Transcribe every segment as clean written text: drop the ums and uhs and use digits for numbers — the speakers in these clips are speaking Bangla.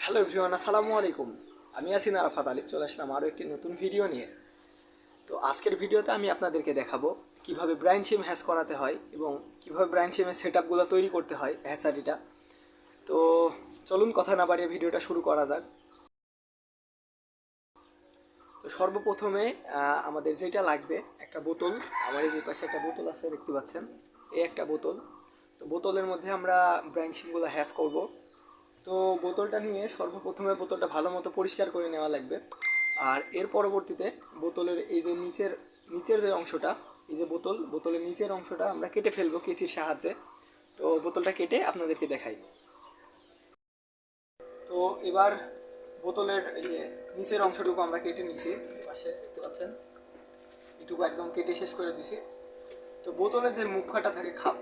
হ্যালো এভরিওয়ান, আসসালামু আলাইকুম। আমি আছি আরাফাত আলিফ, চলে আসলাম আরও একটি নতুন ভিডিও নিয়ে। তো আজকের ভিডিওতে আমি আপনাদেরকে দেখাবো কিভাবে ব্রাইন সিম হ্যাশ করাতে হয় এবং কিভাবে ব্রাইন সিমের সেট আপগুলো তৈরি করতে হয় হ্যাচারিটা। তো চলুন কথা না বাড়িয়ে ভিডিওটা শুরু করা যাক। তো সর্বপ্রথমে আমাদের যেটা লাগবে একটা বোতল। আমার এই যে পাশে একটা বোতল আছে, দেখতে পাচ্ছেন, এই একটা বোতল। তো বোতলের মধ্যে আমরা ব্রাইন সিমগুলো হ্যাশ করব। তো বোতলটা নিয়ে সর্বপ্রথমে বোতলটা ভালো মতো পরিষ্কার করে নেওয়া লাগবে। আর এর পরবর্তীতে বোতলের এই যে নিচের নিচের যে অংশটা, এই যে বোতলের নিচের অংশটা আমরা কেটে ফেলবো কেচির সাহায্যে। তো বোতলটা কেটে আপনাদেরকে দেখাই। তো এবার বোতলের এই যে নিচের অংশটুকু আমরা কেটে নিছি, পাশে দেখতে পাচ্ছেন, এটুকু একদম কেটে শেষ করে দিছি। তো বোতলের যে মুখাটা থাকে, খাপ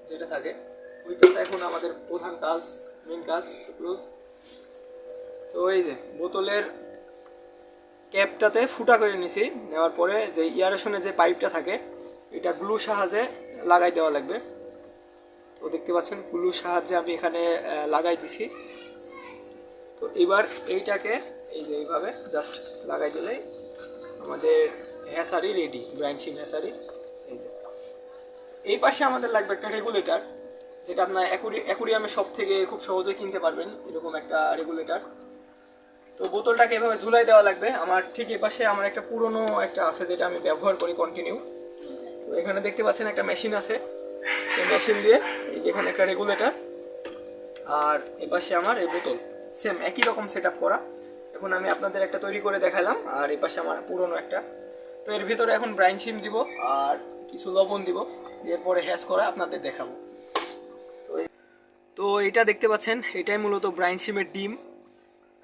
যেটা থাকে, ওইটা এখন আমাদের প্রধান কাজ, মেন কাজ ক্লোজ। তো এই যে বোতলের ক্যাপটাতে ফুটা করে নিছি, নেওয়ার পরে যে ইয়ারেশনের যে পাইপটা থাকে, এটা গ্লু সাহায্যে লাগাই দেওয়া লাগবে। তো দেখতে পাচ্ছেন গ্লু সাহায্যে আমি এখানে লাগাই দিছি। তো এবার এইটাকে এই যে এইভাবে জাস্ট লাগাই দিলেই আমাদের হ্যাসারি রেডি, ব্রাইন সিম হ্যাসারি। এই যে এই পাশে আমাদের লাগবে একটা রেগুলেটর, যেটা আপনার অ্যাকুরিয়ামে সব থেকে খুব সহজে কিনতে পারবেন, এরকম একটা রেগুলেটর। তো বোতলটাকে এভাবে ঝুলাই দেওয়া লাগবে। আমার ঠিক এ পাশে আমার একটা পুরনো একটা আছে, যেটা আমি ব্যবহার করি কন্টিনিউ। তো এখানে দেখতে পাচ্ছেন একটা মেশিন আছে, এই মেশিন দিয়ে এই যে এখানে একটা রেগুলেটর, আর এ পাশে আমার এই বোতল, সেম একই রকম সেট আপ করা। এখন আমি আপনাদের একটা তৈরি করে দেখালাম, আর এই পাশে আমার পুরনো একটা। তো এর ভিতরে এখন ব্রাইন সিম দিব আর কিছু লবণ দিব, এরপরে হ্যাশ করা আপনাদের দেখাবো। তো এটা দেখতে পাচ্ছেন, এটাই মূলত ব্রাইন সিমের ডিম।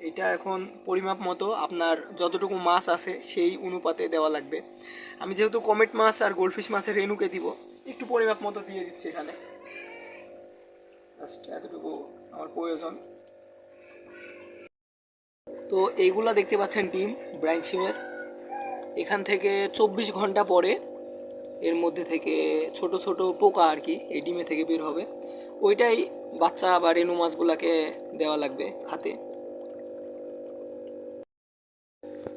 এটা এখন পরিমাপ মতো আপনার যতটুকু মাছ আছে সেই অনুপাতে দেওয়া লাগবে। আমি যেহেতু কমেট মাছ আর গোল্ডফিশ মাছের রেণুকে দিব, একটু পরিমাপ মতো দিয়ে দিচ্ছি এখানে, জাস্ট এতটুকু আমার প্রয়োজন। তো এইগুলা দেখতে পাচ্ছেন ডিম ব্রাইন সিমের। এখান থেকে 24 ঘন্টা পরে এর মধ্যে থেকে ছোট ছোট পোকা আর কি এই ডিমে থেকে বের হবে, ওইটাই বাচ্চা বা রেণু মাছগুলাকে দেওয়া লাগবে খাতে।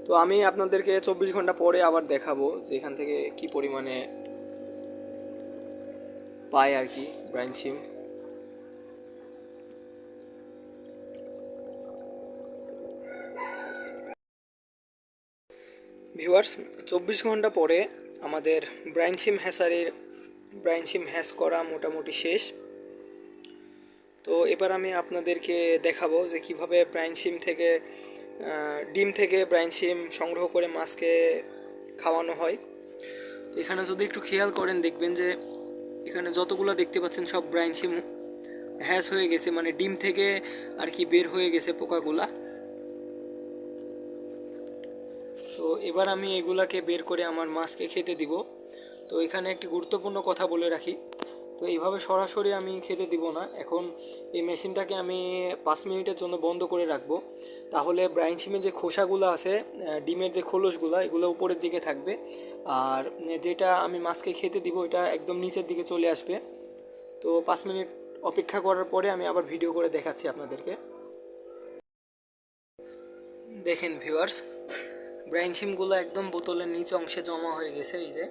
তো আমি আপনাদেরকে 24 ঘন্টা পরে আবার দেখাবো যে এখান থেকে কি পরিমাণে পায় আর কি ব্রাইন সিম। ভিউয়ার্স, 24 ঘন্টা পরে আমাদের ব্রাইন সিম হ্যাশ করা মোটামুটি শেষ। তো এবার আমি আপনাদেরকে দেখাবো যে কিভাবে ডিম থেকে ব্রাইন সিম সংগ্রহ করে মাছকে খাওয়ানো হয়। তো এখানে যদি একটু খেয়াল করেন দেখবেন যে এখানে যতগুলো দেখতে পাচ্ছেন সব ব্রাইন সিম হ্যাশ হয়ে গেছে, মানে ডিম থেকে আর কি বের হয়ে গেছে পোকাগুলা। তো এবার আমি এগুলাকে বের করে আমার মাছকে খেতে দিব। তো এখানে একটি গুরুত্বপূর্ণ কথা বলে রাখি, তো এইভাবে সরাসরি আমি খেতে দিব না। এখন এই মেশিনটাকে আমি 5 মিনিটের জন্য বন্ধ করে রাখবো, তাহলে ব্রাইন সিমের যে খোসাগুলো আছে, ডিমের যে খোলসগুলো, এগুলো উপরের দিকে থাকবে, আর যেটা আমি মাছকে খেতে দিব এটা একদম নিচের দিকে চলে আসবে। তো 5 মিনিট অপেক্ষা করার পরে আমি আবার ভিডিও করে দেখাচ্ছি আপনাদেরকে। দেখেন ভিউয়ার্স, ব্রাইন সিমগুলো একদম বোতলের নিচ অংশে জমা হয়ে গেছে এই যে।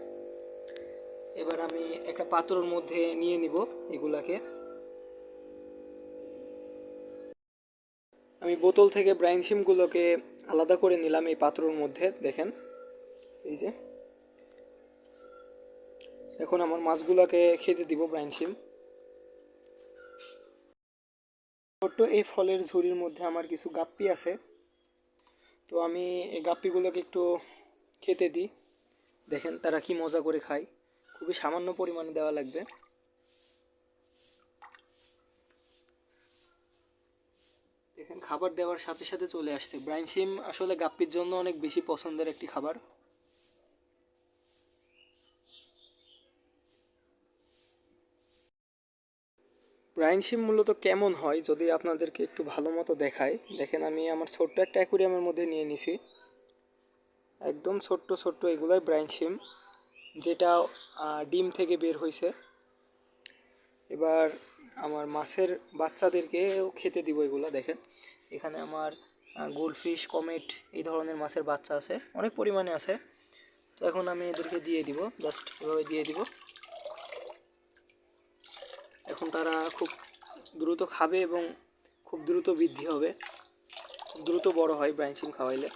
এবার আমি একটা পাত্রর মধ্যে নিয়ে নিব এগুলাকে। আমি বোতল থেকে ব্রাইন সিমগুলোকে আলাদা করে নিলাম এই পাত্রর মধ্যে, দেখেন এই যে। এখন আমার মাছগুলোকে খেতে দিব ব্রাইন সিম। ছোট্ট এই ফলের ঝুড়ির মধ্যে আমার কিছু গাপ্পি আছে, তো আমি এই গাপ্পিগুলোকে একটু খেতে দিই। দেখেন তারা কি মজা করে খায়, খুবই সামান্য পরিমাণে দেওয়া লাগবে। দেখেন খাবার দেওয়ার সাথে সাথে চলে আসছে। ব্রাইন সিম আসলে গাপ্পির জন্য অনেক বেশি পছন্দের একটি খাবার। ব্রাইন সিম মূলত কেমন হয় যদি আপনাদেরকে একটু ভালো মতো দেখায়, দেখেন আমি আমার ছোট্ট একটা অ্যাকুরিয়ামের মধ্যে নিয়ে নিছি, একদম ছোট্ট ছোট্ট এগুলাই ব্রাইন সিম, যেটা ডিম থেকে বের হয়েছে। এবার আমার মাছের বাচ্চাদেরকেও খেতে দিব এগুলো। দেখেন এখানে আমার গোল্ডফিশ, কমেট এই ধরনের মাছের বাচ্চা আছে, অনেক পরিমাণে আছে। তো এখন আমি এদেরকে দিয়ে দিব, জাস্ট এভাবে দিয়ে দিব। এখন তারা খুব দ্রুত খাবে এবং খুব দ্রুত বৃদ্ধি হবে, খুব দ্রুত বড় হয় ব্রাঞ্চিং খাওয়াইলে।